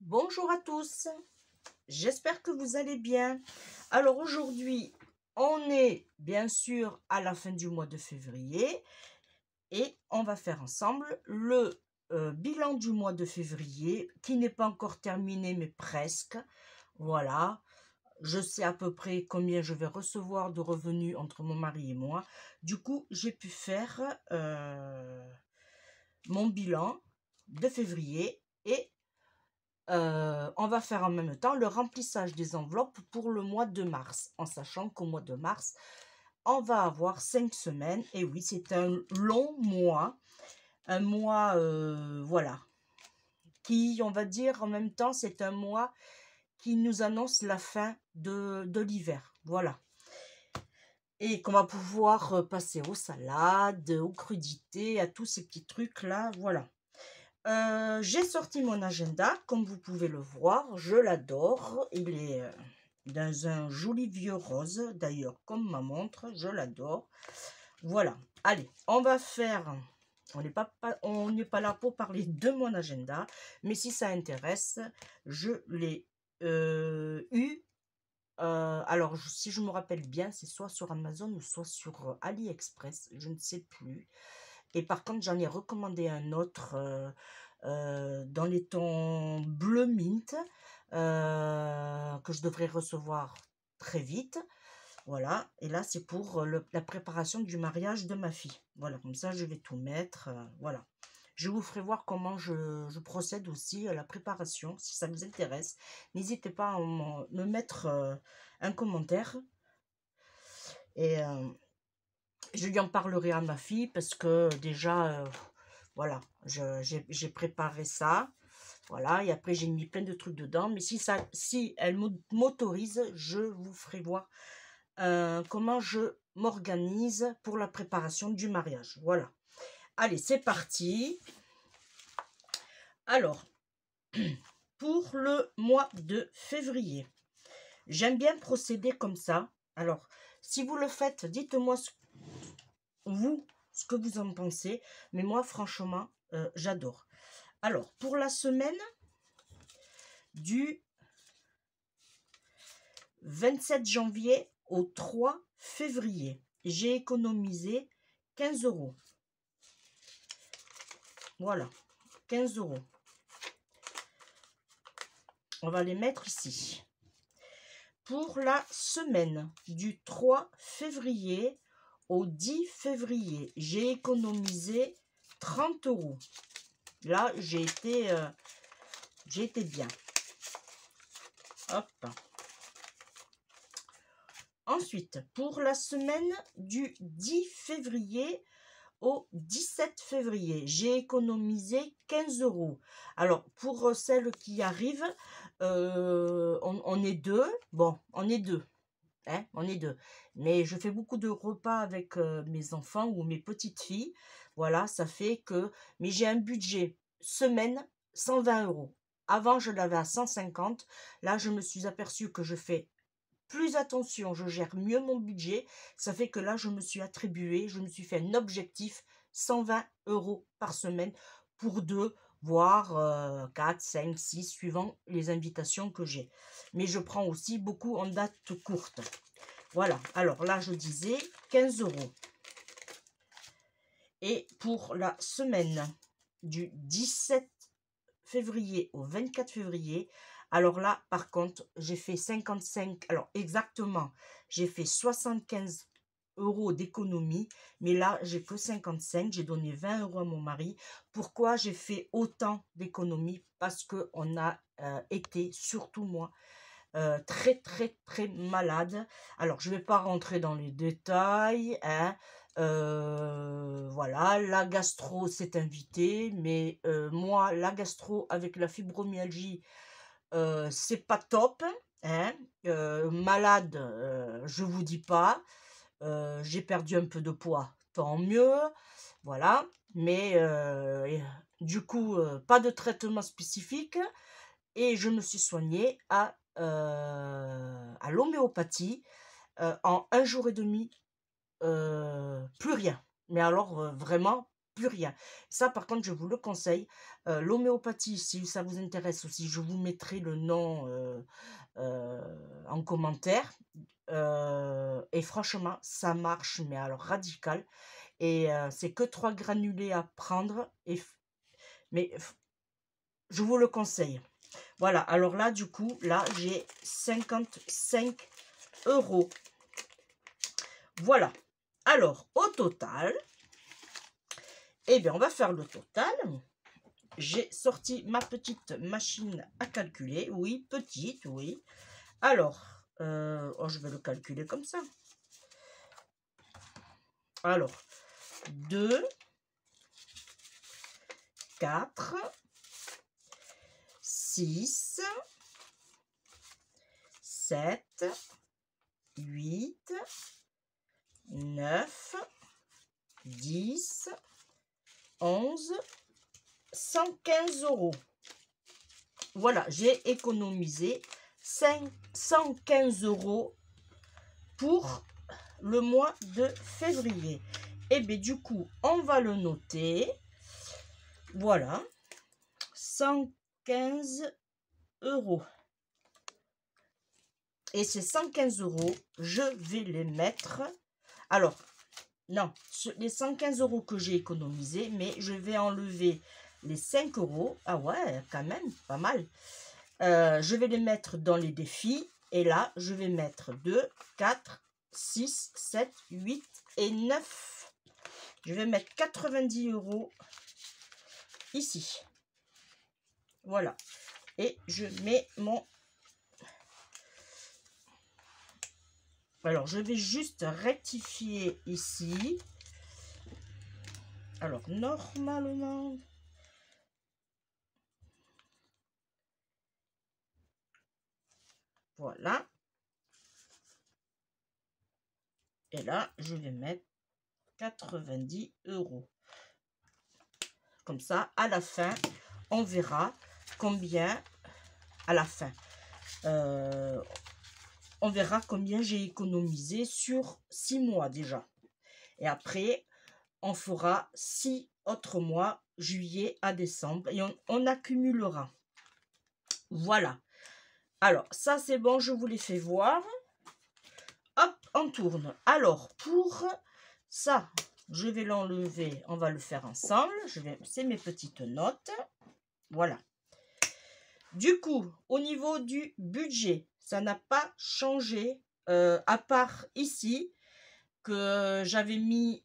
Bonjour à tous, j'espère que vous allez bien. Alors aujourd'hui, on est bien sûr à la fin du mois de février et on va faire ensemble le bilan du mois de février qui n'est pas encore terminé mais presque. Voilà, je sais à peu près combien je vais recevoir de revenus entre mon mari et moi. Du coup, j'ai pu faire mon bilan de février et on va faire en même temps le remplissage des enveloppes pour le mois de mars, en sachant qu'au mois de mars, on va avoir 5 semaines. Et oui, c'est un long mois, un mois, voilà, qui, on va dire, en même temps, c'est un mois qui nous annonce la fin de l'hiver, voilà. Et qu'on va pouvoir passer aux salades, aux crudités, à tous ces petits trucs-là, voilà. J'ai sorti mon agenda, comme vous pouvez le voir, je l'adore. Il est dans un joli vieux rose, d'ailleurs comme ma montre, je l'adore. Voilà, allez, on va faire, on n'est pas là pour parler de mon agenda, mais si ça intéresse, je l'ai eu, alors si je me rappelle bien, c'est soit sur Amazon ou soit sur AliExpress, je ne sais plus. Et par contre, j'en ai recommandé un autre dans les tons bleu mint que je devrais recevoir très vite. Voilà. Et là, c'est pour la préparation du mariage de ma fille. Voilà, comme ça, je vais tout mettre. Voilà. Je vous ferai voir comment je procède aussi à la préparation. Si ça vous intéresse, n'hésitez pas à me mettre un commentaire. Et je lui en parlerai à ma fille parce que déjà, voilà, j'ai préparé ça. Voilà, et après j'ai mis plein de trucs dedans. Mais si elle m'autorise, je vous ferai voir comment je m'organise pour la préparation du mariage. Voilà. Allez, c'est parti. Alors, pour le mois de février, j'aime bien procéder comme ça. Alors, si vous le faites, dites-moi ce que vous en pensez. Mais moi, franchement, j'adore. Alors, pour la semaine du 27 janvier au 3 février, j'ai économisé 15 €. Voilà, 15 €. On va les mettre ici. Pour la semaine du 3 février au 10 février, j'ai économisé 30 €. Là, j'ai été bien. Hop. Ensuite, pour la semaine du 10 février au 17 février, j'ai économisé 15 €. Alors, pour celles qui arrivent, on est deux. Bon, on est deux. Hein, on est deux. Mais je fais beaucoup de repas avec mes enfants ou mes petites filles. Voilà, ça fait que... Mais j'ai un budget semaine 120 €. Avant, je l'avais à 150. Là, je me suis aperçue que je fais plus attention, je gère mieux mon budget. Ça fait que là, je me suis fait un objectif 120 € par semaine pour deux, voire 4, 5, 6, suivant les invitations que j'ai. Mais je prends aussi beaucoup en date courte. Voilà, alors là, je disais 15 €. Et pour la semaine du 17 février au 24 février, alors là, par contre, j'ai fait 55, alors exactement, j'ai fait 75 € d'économie, mais là, j'ai que 55, j'ai donné 20 € à mon mari. Pourquoi j'ai fait autant d'économies? Parce qu'on a été, surtout moi, très, très, très malade. Alors, je ne vais pas rentrer dans les détails, hein. Voilà, la gastro s'est invitée, mais moi, la gastro avec la fibromyalgie, c'est pas top, hein. Malade, je vous dis pas. J'ai perdu un peu de poids, tant mieux, voilà. Mais du coup, pas de traitement spécifique et je me suis soignée à l'homéopathie en un jour et demi, plus rien. Mais alors vraiment plus rien. Ça, par contre, je vous le conseille. L'homéopathie, si ça vous intéresse aussi, je vous mettrai le nom en commentaire. Et franchement, ça marche, mais alors radical. Et c'est que 3 granulés à prendre. Je vous le conseille. Voilà, alors là, du coup, là, j'ai 55 €. Voilà. Alors, au total, eh bien, on va faire le total. J'ai sorti ma petite machine à calculer. Oui, petite, oui. Alors, oh, je vais le calculer comme ça. Alors, 2, 4, 6, 7, 8, 9, 10, 11, 115 €. Voilà, j'ai économisé 115 € pour le mois de février. Et bien du coup, on va le noter. Voilà, 115 €. Et ces 115 €, je vais les mettre... Alors, non, les 115 € que j'ai économisés, mais je vais enlever les 5 €. Ah ouais, quand même, pas mal. Je vais les mettre dans les défis. Et là, je vais mettre 2, 4, 6, 7, 8 et 9. Je vais mettre 90 € ici. Voilà. Et je mets mon... Alors, je vais juste rectifier ici. Alors, normalement... Voilà. Et là, je vais mettre 90 €. Comme ça, à la fin, on verra combien... À la fin, on verra combien j'ai économisé sur 6 mois déjà. Et après, on fera 6 autres mois, juillet à décembre, et on accumulera. Voilà. Alors, ça c'est bon, je vous l'ai fait voir. Hop, on tourne. Alors, pour ça, je vais l'enlever. On va le faire ensemble. C'est mes petites notes. Voilà. Du coup, au niveau du budget, ça n'a pas changé, à part ici, que j'avais mis...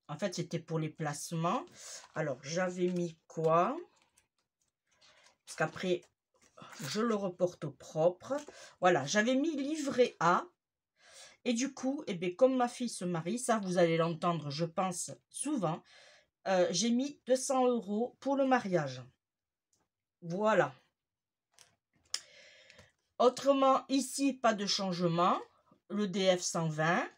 en fait, c'était pour les placements. Alors, j'avais mis quoi? Parce qu'après, je le reporte au propre. Voilà, j'avais mis livret A. Et du coup, eh bien, comme ma fille se marie, ça, vous allez l'entendre, je pense, souvent, j'ai mis 200 € pour le mariage. Voilà. Autrement, ici, pas de changement. Le DF 120.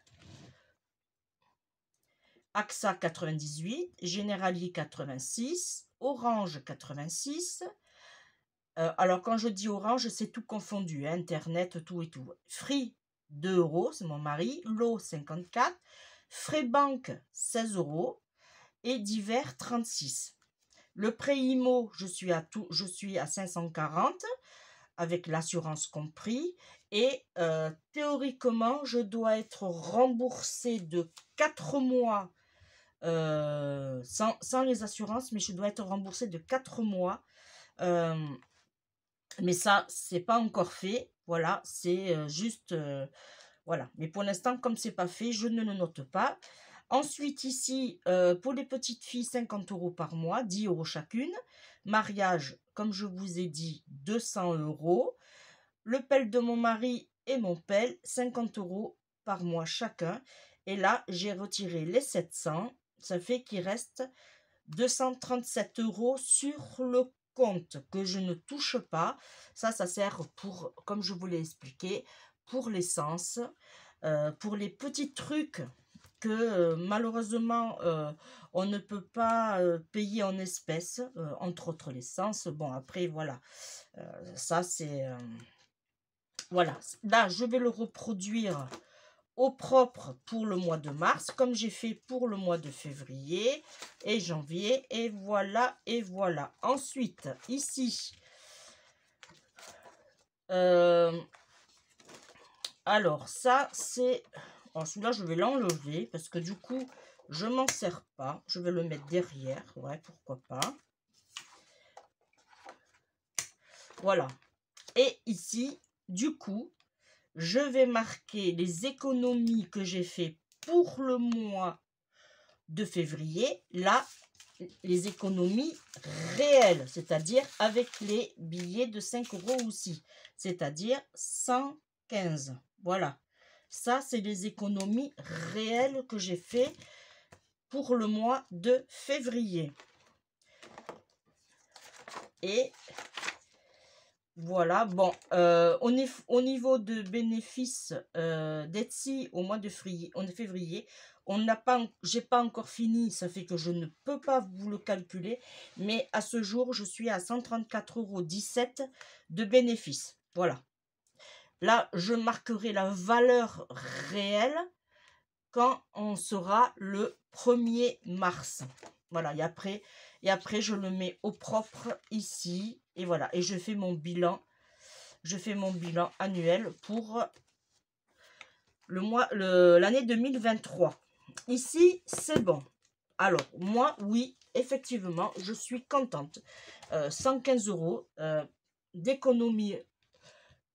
AXA 98. Généralier 86. Orange 86. Alors, quand je dis Orange, c'est tout confondu. Hein, Internet, tout et tout. Free, 2 €, c'est mon mari. L'eau, 54. Frais banque, 16 €. Et divers, 36. Le prêt IMO, je suis à 540 avec l'assurance compris. Et théoriquement, je dois être remboursée de 4 mois sans les assurances, mais je dois être remboursée de 4 mois. Mais ça, c'est pas encore fait. Voilà, c'est juste... voilà. Mais pour l'instant, comme c'est pas fait, je ne le note pas. Ensuite, ici, pour les petites filles, 50 € par mois, 10 € chacune. Mariage, comme je vous ai dit, 200 €. Le pelle de mon mari et mon pelle, 50 € par mois chacun. Et là, j'ai retiré les 700. Ça fait qu'il reste 237 € sur le compte que je ne touche pas. Ça sert pour, comme je vous l'ai expliqué, pour l'essence, pour les petits trucs que malheureusement on ne peut pas payer en espèces, entre autres l'essence. Bon, après voilà, ça c'est... voilà, là je vais le reproduire au propre pour le mois de mars, comme j'ai fait pour le mois de février et janvier. Et voilà, et voilà. Ensuite, ici, alors ça, c'est... celui-là, je vais l'enlever parce que du coup, je m'en sers pas. Je vais le mettre derrière. Ouais, pourquoi pas. Voilà. Et ici, du coup, je vais marquer les économies que j'ai fait pour le mois de février. Là, les économies réelles, c'est-à-dire avec les billets de 5 € aussi, c'est-à-dire 115. Voilà. Ça, c'est les économies réelles que j'ai fait pour le mois de février. Et voilà, bon, au niveau de bénéfices d'Etsy au mois de février, j'ai pas encore fini, ça fait que je ne peux pas vous le calculer, mais à ce jour, je suis à 134,17 € de bénéfices. Voilà. Là, je marquerai la valeur réelle quand on sera le 1er mars. Voilà, et après, je le mets au propre ici. Et voilà, et je fais mon bilan. Je fais mon bilan annuel pour l'année 2023. Ici, c'est bon. Alors, moi, oui, effectivement, je suis contente. 115 € d'économie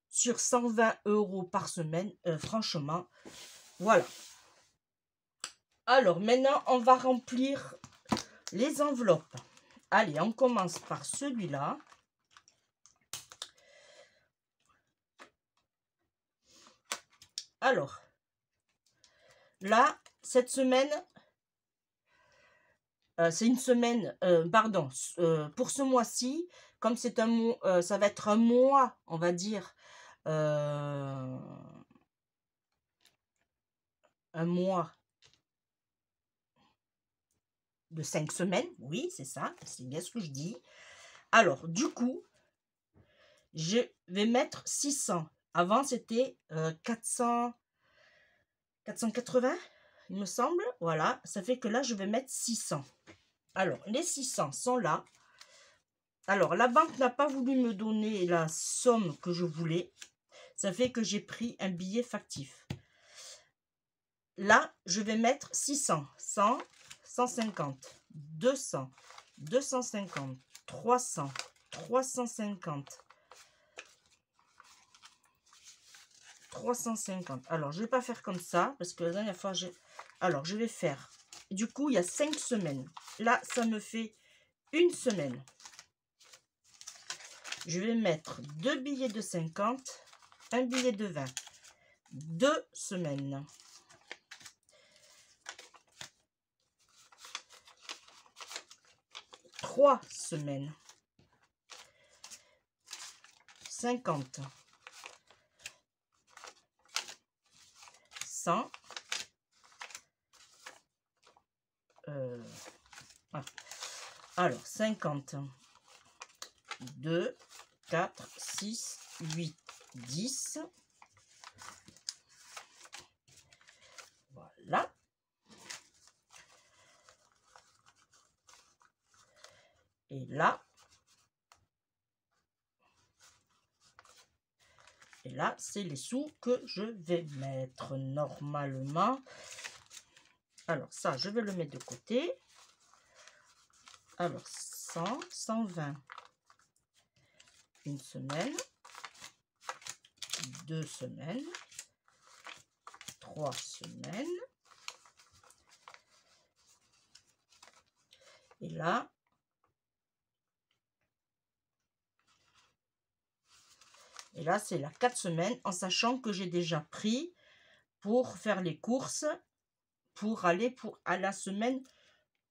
sur 120 € par semaine. Franchement, voilà. Alors, maintenant, on va remplir les enveloppes. Allez, on commence par celui-là. Alors, là, cette semaine, c'est une semaine, pardon, pour ce mois-ci, comme c'est un mois, ça va être un mois, on va dire, un mois de 5 semaines, oui, c'est ça, c'est bien ce que je dis. Alors, du coup, je vais mettre 600. Avant, c'était 480, il me semble. Voilà, ça fait que là, je vais mettre 600. Alors, les 600 sont là. Alors, la banque n'a pas voulu me donner la somme que je voulais. Ça fait que j'ai pris un billet factif. Là, je vais mettre 600, 100, 150, 200, 250, 300, 350, 350. Alors, je ne vais pas faire comme ça parce que la dernière fois, alors, je vais faire... Du coup, il y a 5 semaines. Là, ça me fait une semaine. Je vais mettre 2 billets de 50, un billet de 20. 2 semaines. 3 semaines. 50. 100. Alors, 50. 2, 4, 6, 8, 10. Voilà. Et là. Et là, c'est les sous que je vais mettre normalement. Alors, ça, je vais le mettre de côté. Alors, 100, 120. Une semaine. 2 semaines. 3 semaines. Et là, c'est la 4 semaines, en sachant que j'ai déjà pris pour faire les courses, pour aller à la semaine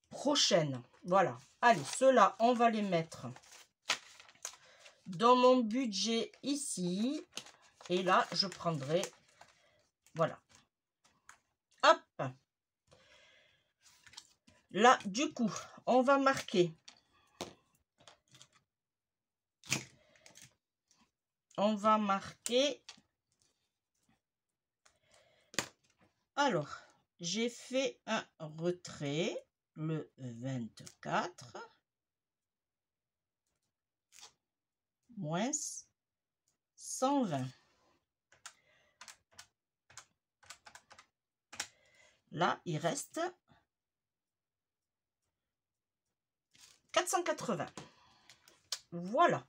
prochaine. Voilà. Allez, ceux-là, on va les mettre dans mon budget ici. Et là, je prendrai... Voilà. Hop. Là, du coup, on va marquer... Alors, j'ai fait un retrait le 24, moins 120. Là, il reste 480. Voilà.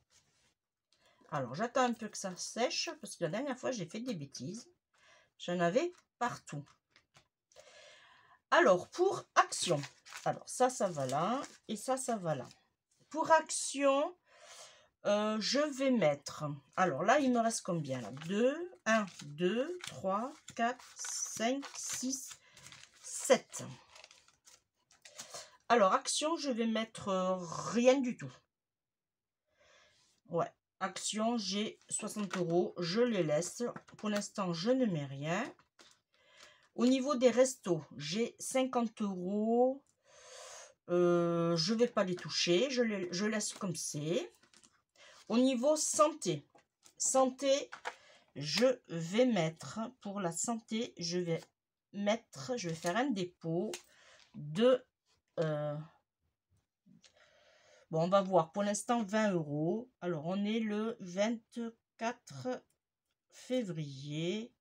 Alors, j'attends un peu que ça sèche parce que la dernière fois, j'ai fait des bêtises. J'en avais partout. Alors, pour action. Alors, ça va là. Et ça va là. Pour action, je vais mettre... Alors là, il me reste combien là? 2, 1, 2, 3, 4, 5, 6, 7. Alors, action, je vais mettre rien du tout. Ouais. Action, j'ai 60 €. Je les laisse. Pour l'instant, je ne mets rien. Au niveau des restos, j'ai 50 €. Je ne vais pas les toucher. Je laisse comme c'est. Au niveau santé, je vais mettre, pour la santé, je vais faire un dépôt de... bon, on va voir. Pour l'instant, 20 €. Alors, on est le 24 février.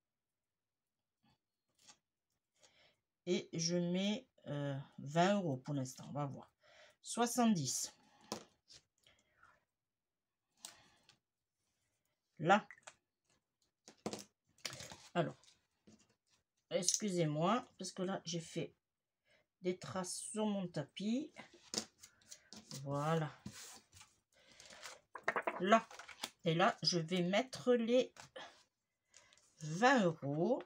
Et je mets 20 € pour l'instant. On va voir. 70. Là. Alors, excusez-moi, parce que là, j'ai fait des traces sur mon tapis. Voilà. Là. Et là, je vais mettre les 20 €.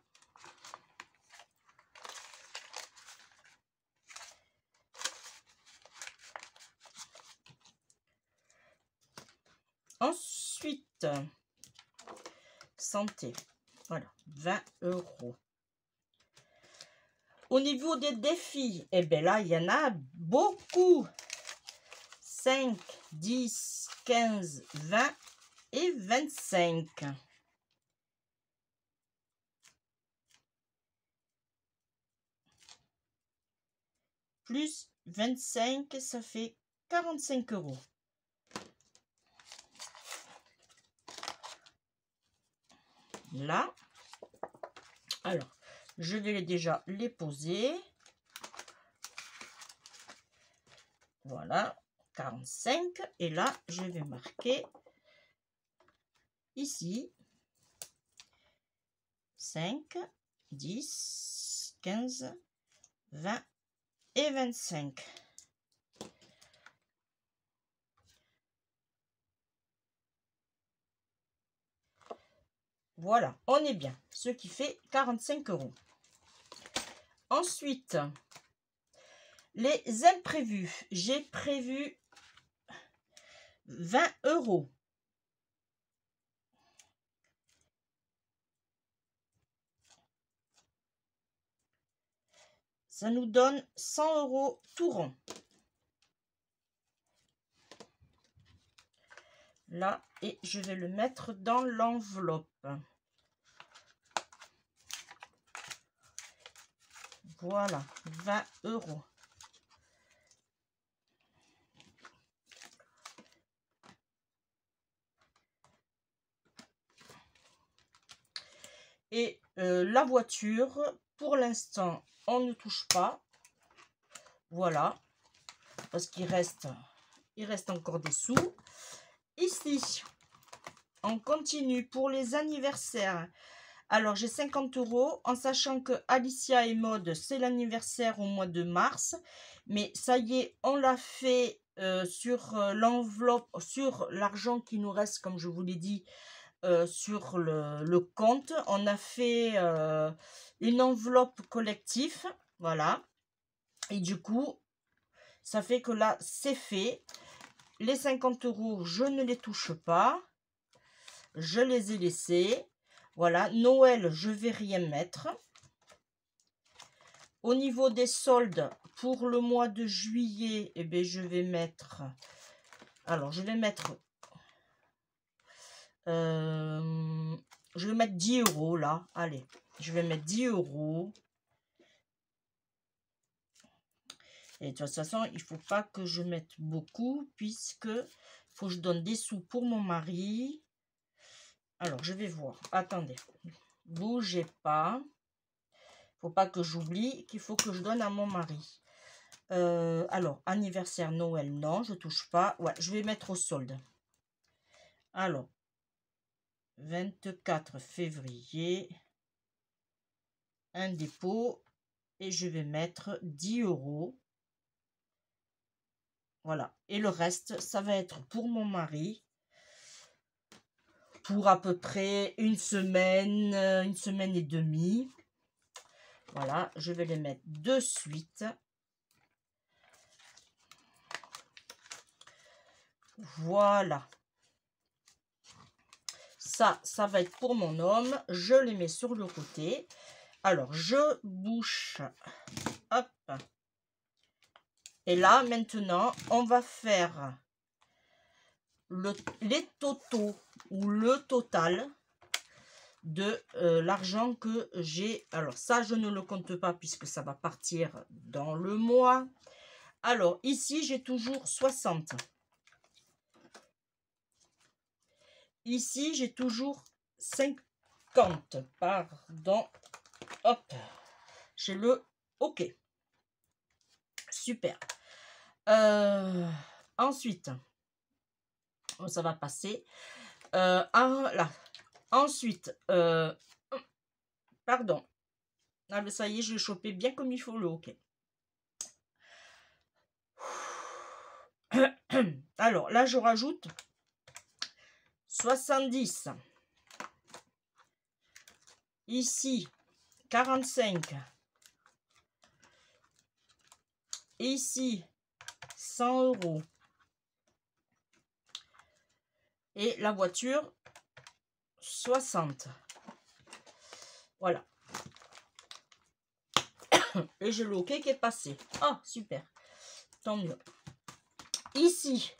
Ensuite, santé. Voilà, 20 €. Au niveau des défis, eh bien là, il y en a beaucoup. 5, 10, 15, 20 et 25. Plus 25, ça fait 45 €. Là. Alors, je vais déjà les poser. Voilà, 45. Et là, je vais marquer ici 5, 10, 15, 20 et 25. Voilà, on est bien. Ce qui fait 45 €. Ensuite, les imprévus. J'ai prévu 20 €. Ça nous donne 100 € tout rond. Là, et je vais le mettre dans l'enveloppe. Voilà, 20 €. Et la voiture, pour l'instant, on ne touche pas. Voilà, parce qu'il reste encore des sous. Ici, on continue pour les anniversaires. Alors, j'ai 50 €, en sachant que Alicia et Maud, c'est l'anniversaire au mois de mars. Mais ça y est, on l'a fait sur l'enveloppe, sur l'argent qui nous reste, comme je vous l'ai dit, sur le compte. On a fait une enveloppe collective. Voilà. Et du coup, ça fait que là, c'est fait. Les 50 €, je ne les touche pas. Je les ai laissés. Voilà, Noël, je vais rien mettre. Au niveau des soldes, pour le mois de juillet, eh bien, je vais mettre... Alors, je vais mettre... je vais mettre 10 € là. Allez, je vais mettre 10 €. Et de toute façon, il faut pas que je mette beaucoup, puisque faut que je donne des sous pour mon mari. Alors, je vais voir. Attendez. Bougez pas. Faut pas que j'oublie qu'il faut que je donne à mon mari. Alors, anniversaire, Noël, non, je touche pas. Ouais, je vais mettre au solde. Alors, 24 février, un dépôt, et je vais mettre 10 € Voilà. Et le reste, ça va être pour mon mari, pour à peu près une semaine et demie. Voilà, je vais les mettre de suite. Voilà. Ça va être pour mon homme. Je les mets sur le côté. Alors, je bouche. Hop. Et là, maintenant, on va faire les totaux ou le total de l'argent que j'ai. Alors, ça, je ne le compte pas puisque ça va partir dans le mois. Alors, ici, j'ai toujours 60. Ici, j'ai toujours 50. Pardon. Hop. J'ai le OK. Super. Ensuite, ça va passer. Là. Ensuite, pardon. Ah, ça y est, je l'ai chopé bien comme il faut le OK. Alors, là, je rajoute 70. Ici, 45. Ici, 100 €. Et la voiture, 60. Voilà. Et j'ai le OK qui est passé. Ah, super. Tant mieux. Ici,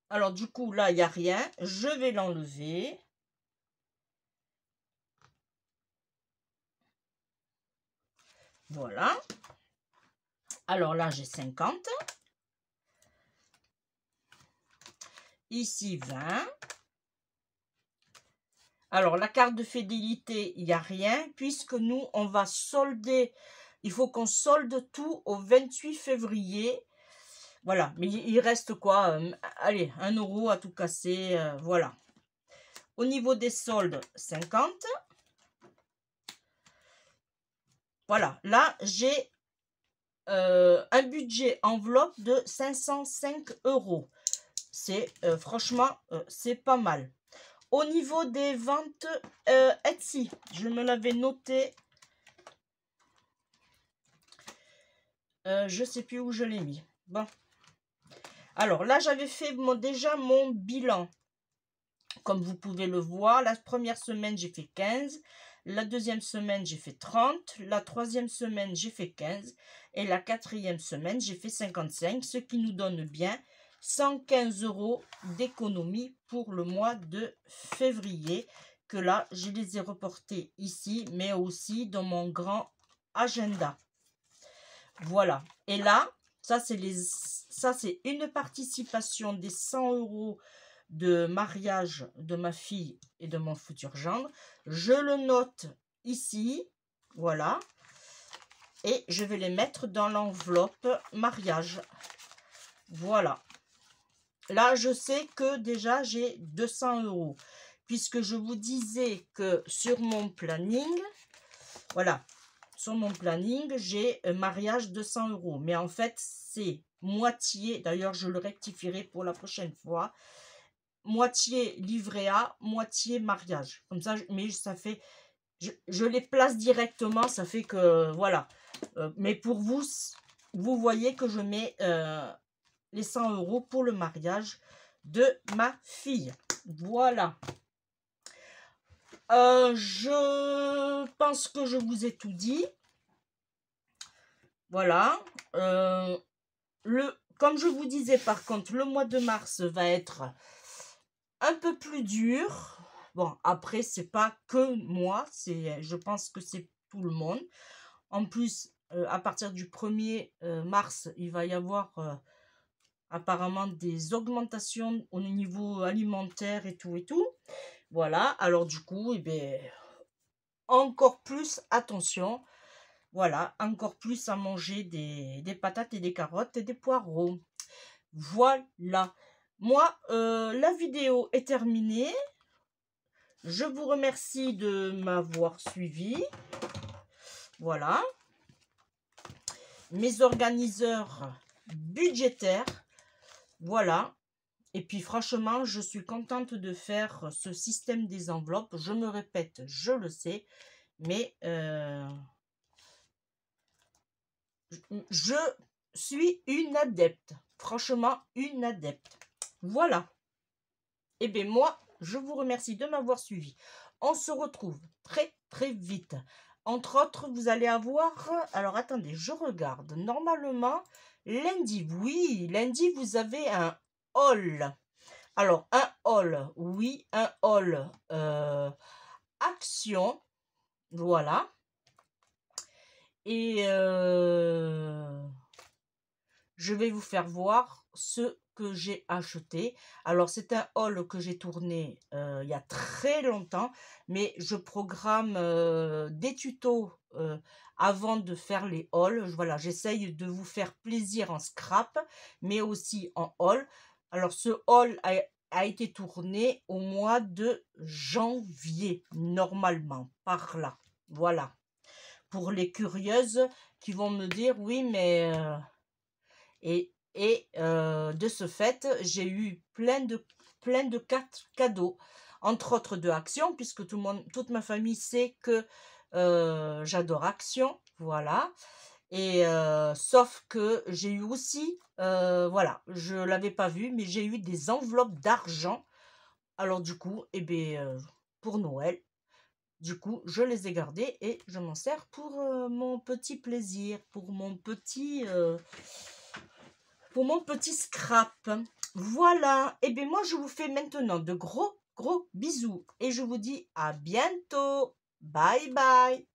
alors du coup, là, il n'y a rien. Je vais l'enlever. Voilà. Alors là, j'ai 50. Ici, 20. Alors, la carte de fidélité, il n'y a rien, puisque nous, on va solder. Il faut qu'on solde tout au 28 février. Voilà, mais il reste quoi? Allez, 1 € à tout casser, voilà. Au niveau des soldes, 50. Voilà, là, j'ai un budget enveloppe de 505 €. C'est franchement, c'est pas mal. Au niveau des ventes Etsy, je me l'avais noté. Je sais plus où je l'ai mis. Bon. Alors là, j'avais fait déjà mon bilan. Comme vous pouvez le voir, la première semaine, j'ai fait 15. La deuxième semaine, j'ai fait 30. La troisième semaine, j'ai fait 15. Et la quatrième semaine, j'ai fait 55. Ce qui nous donne bien 115 € d'économie pour le mois de février. Que là, je les ai reportés ici, mais aussi dans mon grand agenda. Voilà. Et là, ça c'est une participation des 100 € de mariage de ma fille et de mon futur gendre. Je le note ici. Voilà. Et je vais les mettre dans l'enveloppe mariage. Voilà. Là, je sais que déjà, j'ai 200 €. Puisque je vous disais que sur mon planning, voilà, sur mon planning, j'ai un mariage 200 €. Mais en fait, c'est moitié, d'ailleurs, je le rectifierai pour la prochaine fois, moitié livret A, moitié mariage. Comme ça, mais ça fait, je les place directement, ça fait que, voilà. Mais pour vous, vous voyez que je mets les 100 € pour le mariage de ma fille. Voilà. Je pense que je vous ai tout dit. Voilà. Comme je vous disais, par contre, le mois de mars va être un peu plus dur. Bon, après, c'est pas que moi. Je pense que c'est tout le monde. En plus, à partir du 1er mars, il va y avoir apparemment des augmentations au niveau alimentaire et tout et tout. Voilà, alors du coup, eh bien, encore plus attention. Voilà, encore plus à manger des patates et des carottes et des poireaux. Voilà. Moi, la vidéo est terminée. Je vous remercie de m'avoir suivi. Voilà. Mes organiseurs budgétaires. Voilà. Et puis franchement, je suis contente de faire ce système des enveloppes. Je me répète, je le sais. Mais je suis une adepte. Franchement, une adepte. Voilà. Et bien moi, je vous remercie de m'avoir suivi. On se retrouve très très vite. Entre autres, vous allez avoir... Alors attendez, je regarde. Normalement, lundi, oui, lundi, vous avez un haul. Alors, un haul, oui, un haul action. Voilà. Et je vais vous faire voir ce que j'ai acheté. Alors, c'est un haul que j'ai tourné il y a très longtemps, mais je programme des tutos avant de faire les hauls. Voilà, j'essaye de vous faire plaisir en scrap, mais aussi en haul. Alors, ce haul a été tourné au mois de janvier, normalement, par là. Voilà. Pour les curieuses qui vont me dire, oui, mais... de ce fait, j'ai eu plein de cadeaux, entre autres de Action, puisque toute ma famille sait que j'adore Action, voilà. Et sauf que j'ai eu aussi, voilà, je l'avais pas vu, mais j'ai eu des enveloppes d'argent. Alors du coup, eh bien, pour Noël, du coup, je les ai gardées et je m'en sers pour mon petit plaisir, pour mon petit scrap. Voilà, et bien moi je vous fais maintenant de gros bisous et je vous dis à bientôt. Bye bye.